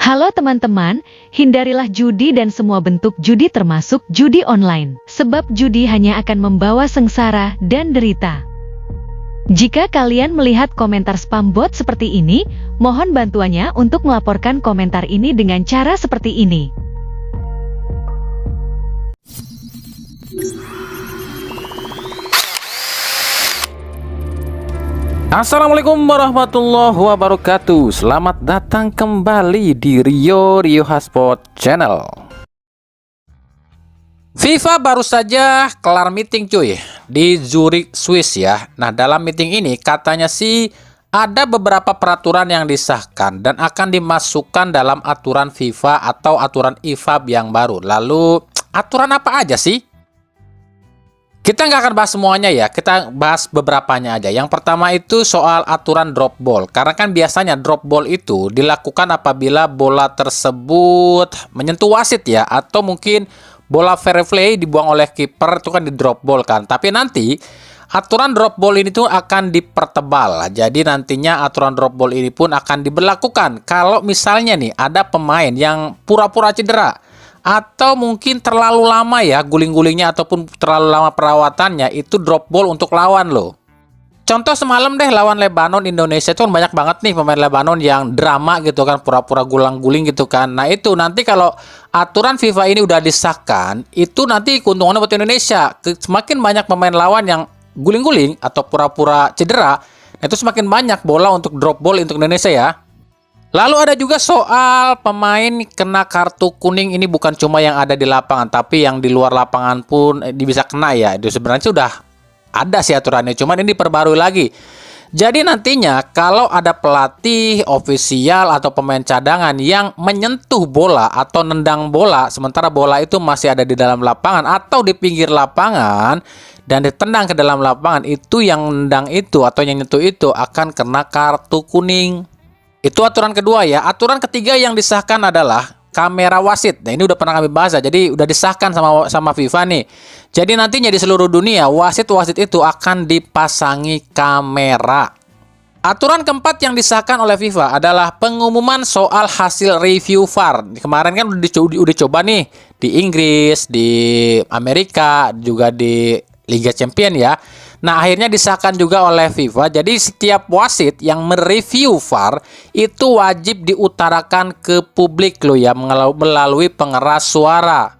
Halo teman-teman, hindarilah judi dan semua bentuk judi termasuk judi online, sebab judi hanya akan membawa sengsara dan derita. Jika kalian melihat komentar spam bot seperti ini, mohon bantuannya untuk melaporkan komentar ini dengan cara seperti ini. Assalamualaikum warahmatullahi wabarakatuh. Selamat datang kembali di Rio Hotspot Channel. FIFA baru saja kelar meeting cuy di Zurich, Swiss ya. Nah, dalam meeting ini katanya sih ada beberapa peraturan yang disahkan dan akan dimasukkan dalam aturan FIFA atau aturan IFAB yang baru. Lalu aturan apa aja sih? Kita nggak akan bahas semuanya ya, kita bahas beberapanya aja. Yang pertama itu soal aturan drop ball. Karena kan biasanya drop ball itu dilakukan apabila bola tersebut menyentuh wasit ya. Atau mungkin bola fair play dibuang oleh kiper itu kan di drop ball kan. Tapi nanti aturan drop ball ini tuh akan dipertebal. Jadi nantinya aturan drop ball ini pun akan diberlakukan. Kalau misalnya nih ada pemain yang pura-pura cedera. Atau mungkin terlalu lama ya guling-gulingnya ataupun terlalu lama perawatannya, itu drop ball untuk lawan loh. Contoh semalam deh lawan Lebanon Indonesia itu kan banyak banget nih pemain Lebanon yang drama gitu kan, pura-pura gulang-guling gitu kan. Nah itu nanti kalau aturan FIFA ini udah disahkan, itu nanti keuntungannya buat Indonesia. Semakin banyak pemain lawan yang guling-guling atau pura-pura cedera, itu semakin banyak bola untuk drop ball untuk Indonesia ya. Lalu ada juga soal pemain kena kartu kuning, ini bukan cuma yang ada di lapangan, tapi yang di luar lapangan pun bisa kena ya. Itu sebenarnya sudah ada sih aturannya, cuman ini diperbarui lagi. Jadi nantinya kalau ada pelatih, ofisial atau pemain cadangan yang menyentuh bola atau nendang bola, sementara bola itu masih ada di dalam lapangan atau di pinggir lapangan dan ditendang ke dalam lapangan, itu yang nendang itu atau yang nyentuh itu akan kena kartu kuning. Itu aturan kedua ya. Aturan ketiga yang disahkan adalah kamera wasit. Nah, ini udah pernah kami bahas ya. Jadi udah disahkan sama FIFA nih. Jadi nantinya di seluruh dunia wasit-wasit itu akan dipasangi kamera. Aturan keempat yang disahkan oleh FIFA adalah pengumuman soal hasil review VAR. Kemarin kan udah coba nih di Inggris, di Amerika, juga di Liga Champion ya. Nah, akhirnya disahkan juga oleh FIFA. Jadi setiap wasit yang mereview VAR itu wajib diutarakan ke publik loh ya, melalui pengeras suara.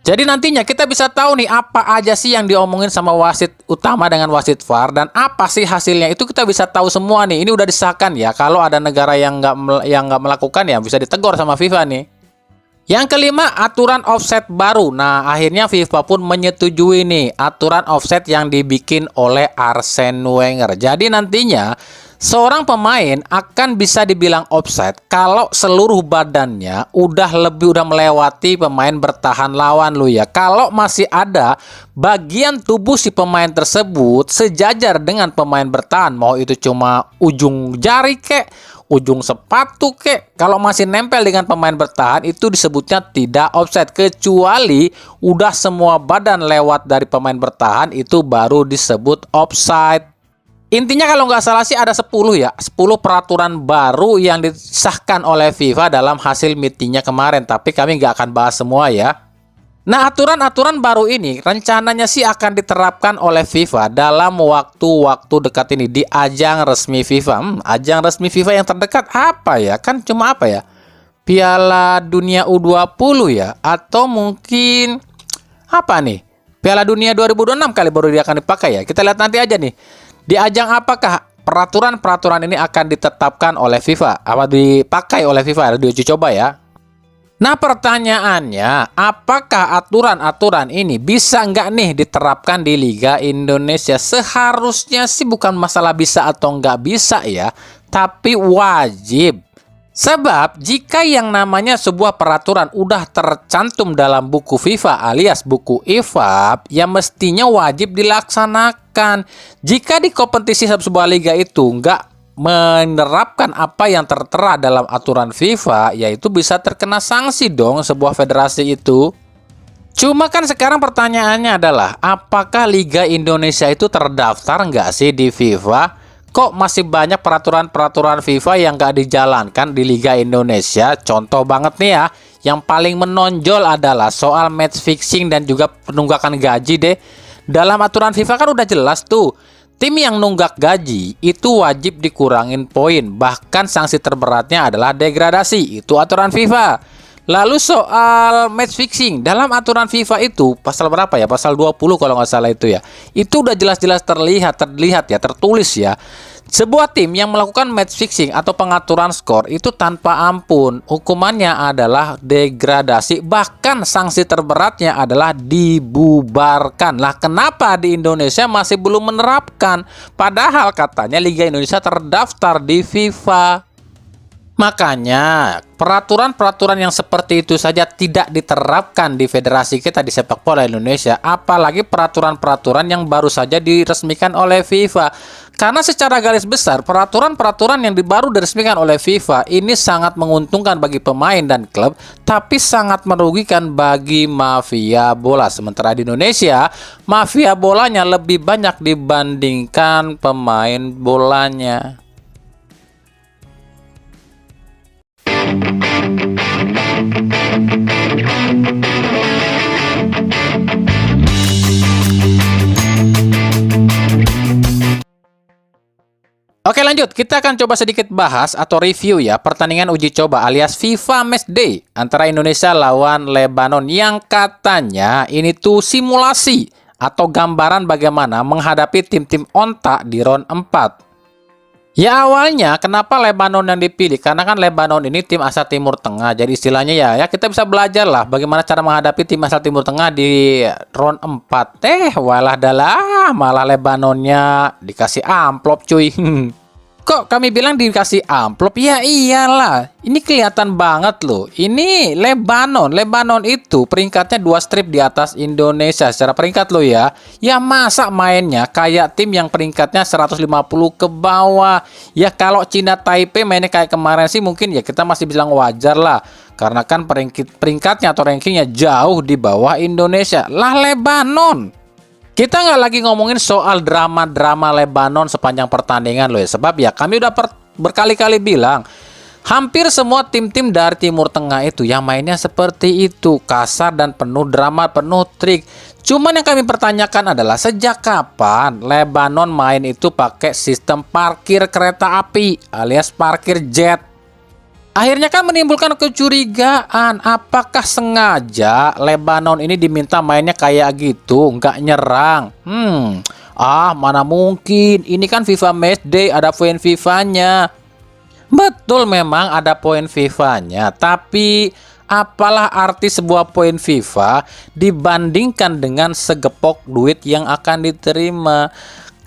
Jadi nantinya kita bisa tahu nih apa aja sih yang diomongin sama wasit utama dengan wasit VAR dan apa sih hasilnya, itu kita bisa tahu semua nih. Ini udah disahkan ya. Kalau ada negara yang nggak melakukan ya bisa ditegur sama FIFA nih. Yang kelima, aturan offset baru. Nah, akhirnya FIFA pun menyetujui nih aturan offset yang dibikin oleh Arsene Wenger. Jadi nantinya seorang pemain akan bisa dibilang offset kalau seluruh badannya udah melewati pemain bertahan lawan lu ya. Kalau masih ada bagian tubuh si pemain tersebut sejajar dengan pemain bertahan, mau itu cuma ujung jari kek, ujung sepatu kek, kalau masih nempel dengan pemain bertahan itu disebutnya tidak offside. Kecuali udah semua badan lewat dari pemain bertahan, itu baru disebut offside. Intinya kalau nggak salah sih ada 10 ya, 10 peraturan baru yang disahkan oleh FIFA dalam hasil meetingnya kemarin, tapi kami nggak akan bahas semua ya. Nah, aturan-aturan baru ini rencananya sih akan diterapkan oleh FIFA dalam waktu-waktu dekat ini di ajang resmi FIFA. Ajang resmi FIFA yang terdekat apa ya? Kan cuma apa ya? Piala Dunia U20 ya? Atau mungkin apa nih? Piala Dunia 2026 kali baru dia akan dipakai ya? Kita lihat nanti aja nih. Di ajang apakah peraturan-peraturan ini akan ditetapkan oleh FIFA? Apa dipakai oleh FIFA? Harus diuji coba ya. Nah, pertanyaannya, apakah aturan-aturan ini bisa nggak nih diterapkan di Liga Indonesia? Seharusnya sih bukan masalah bisa atau nggak bisa ya, tapi wajib. Sebab jika yang namanya sebuah peraturan udah tercantum dalam buku FIFA alias buku IFAB, ya mestinya wajib dilaksanakan. Jika di kompetisi sebuah liga itu nggak menerapkan apa yang tertera dalam aturan FIFA, yaitu bisa terkena sanksi dong sebuah federasi itu. Cuma kan sekarang pertanyaannya adalah apakah Liga Indonesia itu terdaftar nggak sih di FIFA? kok masih banyak peraturan-peraturan FIFA yang nggak dijalankan di Liga Indonesia? Contoh banget nih ya, yang paling menonjol adalah soal match fixing dan juga penunggakan gaji deh. Dalam aturan FIFA kan udah jelas tuh, tim yang nunggak gaji itu wajib dikurangin poin, bahkan sanksi terberatnya adalah degradasi. Itu aturan FIFA. Lalu soal match fixing, dalam aturan FIFA itu pasal berapa ya? Pasal 20 kalau nggak salah itu ya. Itu udah jelas-jelas terlihat ya, tertulis ya. Sebuah tim yang melakukan match fixing atau pengaturan skor itu tanpa ampun. Hukumannya adalah degradasi, bahkan sanksi terberatnya adalah dibubarkan. Lah kenapa di Indonesia masih belum menerapkan? Padahal katanya Liga Indonesia terdaftar di FIFA. Makanya peraturan-peraturan yang seperti itu saja tidak diterapkan di federasi kita di sepak bola Indonesia, apalagi peraturan-peraturan yang baru saja diresmikan oleh FIFA. Karena secara garis besar peraturan-peraturan yang baru diresmikan oleh FIFA ini sangat menguntungkan bagi pemain dan klub, tapi sangat merugikan bagi mafia bola. Sementara di Indonesia, mafia bolanya lebih banyak dibandingkan pemain bolanya. Oke lanjut, kita akan coba sedikit bahas atau review ya pertandingan uji coba alias FIFA Match Day antara Indonesia lawan Lebanon yang katanya ini tuh simulasi atau gambaran bagaimana menghadapi tim-tim onta di round 4. Ya awalnya kenapa Lebanon yang dipilih? Karena kan Lebanon ini tim asal Timur Tengah. Jadi istilahnya ya kita bisa belajar lah bagaimana cara menghadapi tim asal Timur Tengah di round 4. Walah dalah, malah Lebanonnya dikasih amplop cuy. Kok kami bilang dikasih amplop? Ya iyalah, ini kelihatan banget loh. Ini Lebanon itu peringkatnya 2 strip di atas Indonesia secara peringkat loh ya. Ya masa mainnya kayak tim yang peringkatnya 150 ke bawah. Ya kalau Cina Taipei mainnya kayak kemarin sih mungkin ya kita masih bilang wajar lah. Karena kan peringkatnya atau rankingnya jauh di bawah Indonesia. Lah Lebanon. Kita nggak lagi ngomongin soal drama-drama Lebanon sepanjang pertandingan loh ya. Sebab ya kami udah berkali-kali bilang, hampir semua tim-tim dari Timur Tengah itu yang mainnya seperti itu. Kasar dan penuh drama, penuh trik. Cuman yang kami pertanyakan adalah sejak kapan Lebanon main itu pakai sistem parkir kereta api alias parkir jet. Akhirnya kan menimbulkan kecurigaan, apakah sengaja Lebanon ini diminta mainnya kayak gitu, nggak nyerang? Mana mungkin, ini kan FIFA Match Day, ada poin FIFA-nya. Betul memang ada poin FIFA-nya, tapi apalah arti sebuah poin FIFA dibandingkan dengan segepok duit yang akan diterima?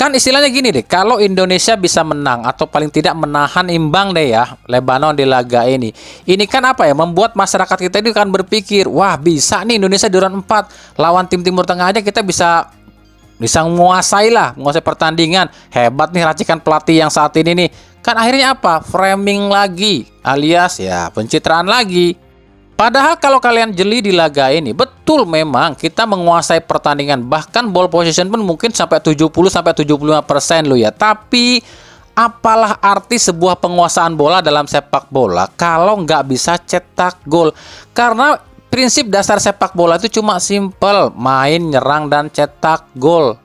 Kan istilahnya gini deh, kalau Indonesia bisa menang atau paling tidak menahan imbang deh ya Lebanon di laga ini. Ini kan apa ya, membuat masyarakat kita itu kan berpikir, wah bisa nih Indonesia di round 4 lawan tim Timur Tengah aja kita bisa menguasai pertandingan. Hebat nih racikan pelatih yang saat ini nih. Kan akhirnya apa? Framing lagi alias ya pencitraan lagi. Padahal kalau kalian jeli di laga ini, betul memang kita menguasai pertandingan. Bahkan ball possession pun mungkin sampai 70-75% loh ya. Tapi apalah arti sebuah penguasaan bola dalam sepak bola kalau nggak bisa cetak gol? Karena prinsip dasar sepak bola itu cuma simple, main, nyerang, dan cetak gol.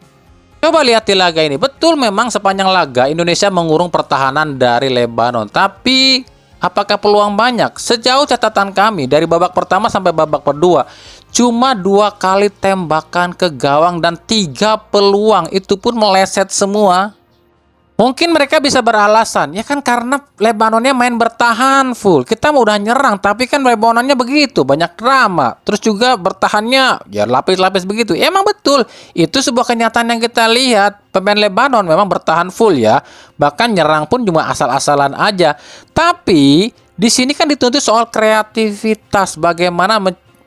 Coba lihat di laga ini, betul memang sepanjang laga Indonesia mengurung pertahanan dari Lebanon. Tapi apakah peluang banyak? Sejauh catatan kami dari babak pertama sampai babak kedua, cuma 2 kali tembakan ke gawang dan 3 peluang itu pun meleset semua. Mungkin mereka bisa beralasan, ya kan karena Lebanonnya main bertahan full. Kita mau udah nyerang, tapi kan Lebanonnya begitu, banyak drama. Terus juga bertahannya, ya lapis-lapis begitu. Emang betul, itu sebuah kenyataan yang kita lihat. Pemain Lebanon memang bertahan full ya. Bahkan nyerang pun cuma asal-asalan aja. Tapi di sini kan dituntut soal kreativitas, bagaimana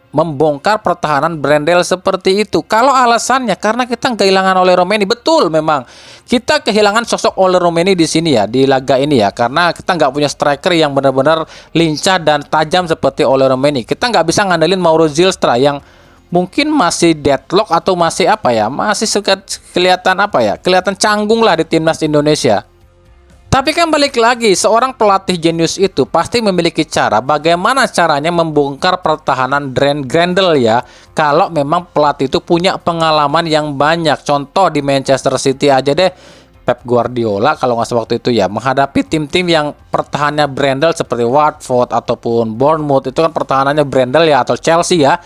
membongkar pertahanan Brendel seperti itu. Kalau alasannya karena kita kehilangan oleh Romeni, betul memang kita kehilangan sosok oleh Romeni di sini ya, di laga ini ya, karena kita nggak punya striker yang benar-benar lincah dan tajam seperti oleh Romeni. Kita nggak bisa ngandelin Mauro Zylstra yang mungkin masih deadlock atau masih apa ya, masih kelihatan apa ya, kelihatan canggung lah di timnas Indonesia. Tapi kan balik lagi, seorang pelatih jenius itu pasti memiliki cara bagaimana caranya membongkar pertahanan Grendel ya. Kalau memang pelatih itu punya pengalaman yang banyak. Contoh di Manchester City aja deh, Pep Guardiola kalau nggak salah waktu itu ya, menghadapi tim-tim yang pertahanannya Grendel seperti Watford ataupun Bournemouth, itu kan pertahanannya Grendel ya, atau Chelsea ya.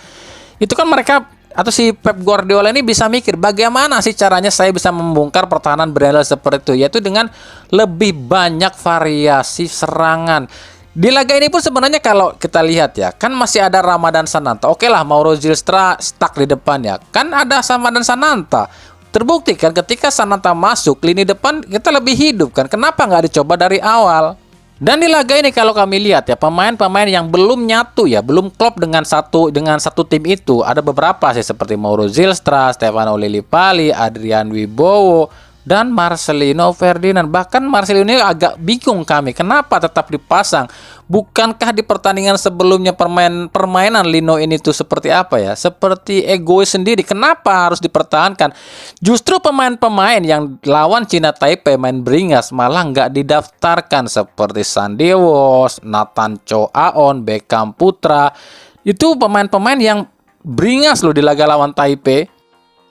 Itu kan mereka atau si Pep Guardiola ini bisa mikir bagaimana sih caranya saya bisa membongkar pertahanan Grendel seperti itu, yaitu dengan lebih banyak variasi serangan. Di laga ini pun sebenarnya kalau kita lihat ya, kan masih ada Ramadan Sananta. Oke lah, Mauro Zylstra stuck di depan ya. Kan ada Ramadan Sananta. Terbukti kan ketika Sananta masuk, lini depan kita lebih hidup kan. Kenapa nggak dicoba dari awal? Dan di laga ini kalau kami lihat ya, pemain-pemain yang belum nyatu ya, belum klop dengan satu tim itu, ada beberapa sih seperti Mauro Zylstra, Stefano Lillipali, Adrian Wibowo, dan Marcelino Ferdinand. Bahkan Marcelino ini agak bingung kami, kenapa tetap dipasang? Bukankah di pertandingan sebelumnya permainan Lino ini tuh seperti apa ya? Seperti egois sendiri. Kenapa harus dipertahankan? Justru pemain-pemain yang lawan Cina Taipei main beringas malah nggak didaftarkan seperti Sandy Walsh, Nathan Chow Aon, Beckham Putra. Itu pemain-pemain yang beringas loh di laga lawan Taipei.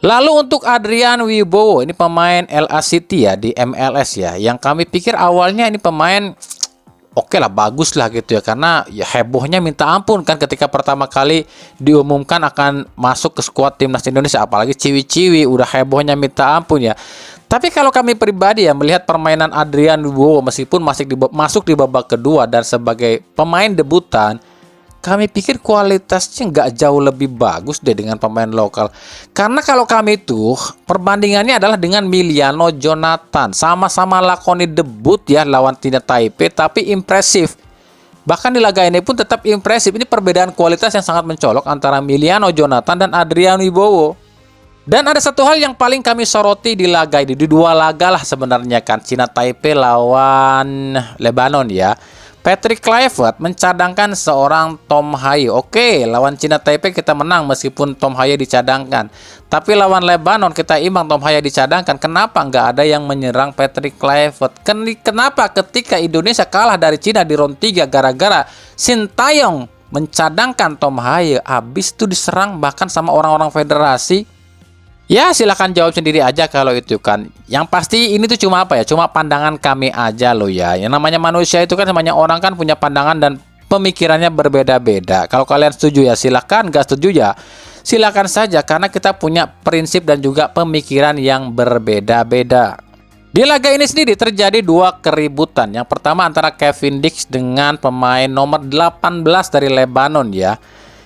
Lalu untuk Adrian Wibowo, ini pemain LA City ya di MLS ya, yang kami pikir awalnya ini pemain oke lah, bagus lah gitu ya, karena ya hebohnya minta ampun kan ketika pertama kali diumumkan akan masuk ke skuad timnas Indonesia, apalagi ciwi-ciwi udah hebohnya minta ampun ya. Tapi kalau kami pribadi ya melihat permainan Adrian Wibowo meskipun masuk di babak kedua dan sebagai pemain debutan, kami pikir kualitasnya nggak jauh lebih bagus deh dengan pemain lokal. Karena kalau kami tuh perbandingannya adalah dengan Miliano Jonathan. Sama-sama lakoni debut ya lawan Cina Taipei, tapi impresif. Bahkan di laga ini pun tetap impresif. Ini perbedaan kualitas yang sangat mencolok antara Miliano Jonathan dan Adrian Wibowo. Dan ada satu hal yang paling kami soroti di laga ini, di dua laga lah sebenarnya kan, Cina Taipei lawan Lebanon ya. Patrick Kluivert mencadangkan seorang Tom Haye. Oke, lawan Cina Taipei kita menang meskipun Tom Haye dicadangkan. Tapi lawan Lebanon kita imbang, Tom Haye dicadangkan. Kenapa nggak ada yang menyerang Patrick Kluivert? Kenapa ketika Indonesia kalah dari Cina di round 3 gara-gara Sintayong mencadangkan Tom Haye, habis itu diserang bahkan sama orang-orang federasi? Ya silakan jawab sendiri aja kalau itu kan. Yang pasti ini tuh cuma apa ya? Cuma pandangan kami aja loh ya. Yang namanya manusia itu kan namanya orang kan punya pandangan dan pemikirannya berbeda-beda. Kalau kalian setuju ya silakan, nggak setuju ya silakan saja, karena kita punya prinsip dan juga pemikiran yang berbeda-beda. Di laga ini sendiri terjadi dua keributan. Yang pertama antara Kevin Dix dengan pemain nomor 18 dari Lebanon ya.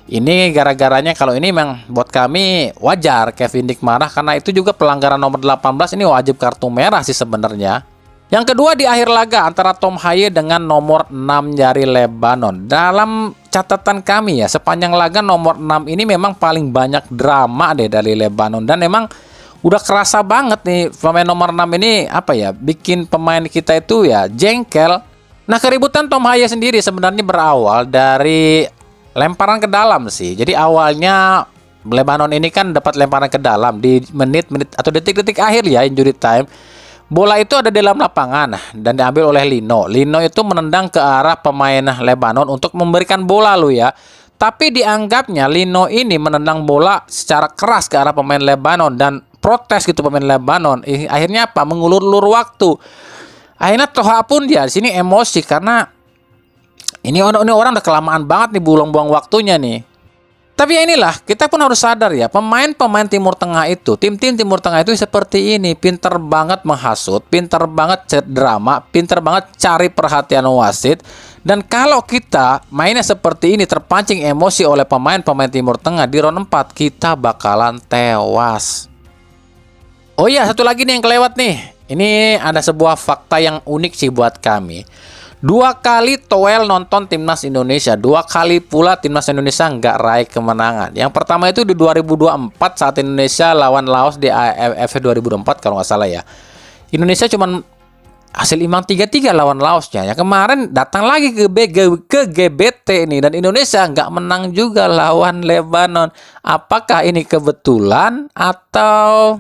Ini gara-garanya kalau ini memang buat kami wajar Kevin Dix marah, karena itu juga pelanggaran nomor 18, ini wajib kartu merah sih sebenarnya. Yang kedua di akhir laga antara Tom Haye dengan nomor 6 dari Lebanon. Dalam catatan kami ya, sepanjang laga nomor 6 ini memang paling banyak drama deh dari Lebanon, dan memang udah kerasa banget nih pemain nomor 6 ini apa ya, bikin pemain kita itu ya jengkel. Nah, keributan Tom Haye sendiri sebenarnya berawal dari lemparan ke dalam sih. Jadi awalnya Lebanon ini kan dapat lemparan ke dalam di menit-menit atau detik-detik akhir ya, injury time. Bola itu ada di dalam lapangan dan diambil oleh Lino. Lino itu menendang ke arah pemain Lebanon untuk memberikan bola lo ya. Tapi dianggapnya Lino ini menendang bola secara keras ke arah pemain Lebanon dan protes gitu pemain Lebanon. Akhirnya apa? Mengulur-ulur waktu. Akhirnya Toha pun dia di sini emosi karena ini orang udah kelamaan banget nih buang-buang waktunya nih. Tapi ya inilah, kita pun harus sadar ya, pemain-pemain Timur Tengah itu, tim-tim Timur Tengah itu seperti ini, pinter banget menghasut, pinter banget drama, pinter banget cari perhatian wasit. Dan kalau kita mainnya seperti ini, terpancing emosi oleh pemain-pemain Timur Tengah di round 4, kita bakalan tewas. Oh iya, satu lagi nih yang kelewat nih. Ini ada sebuah fakta yang unik sih buat kami. 2 kali Toel nonton timnas Indonesia, 2 kali pula timnas Indonesia nggak raih kemenangan. Yang pertama itu di 2024 saat Indonesia lawan Laos di AFF 2024 kalau nggak salah ya. Indonesia cuman hasil imbang 3-3 lawan Laosnya. Yang kemarin datang lagi ke GBT ini dan Indonesia nggak menang juga lawan Lebanon. Apakah ini kebetulan atau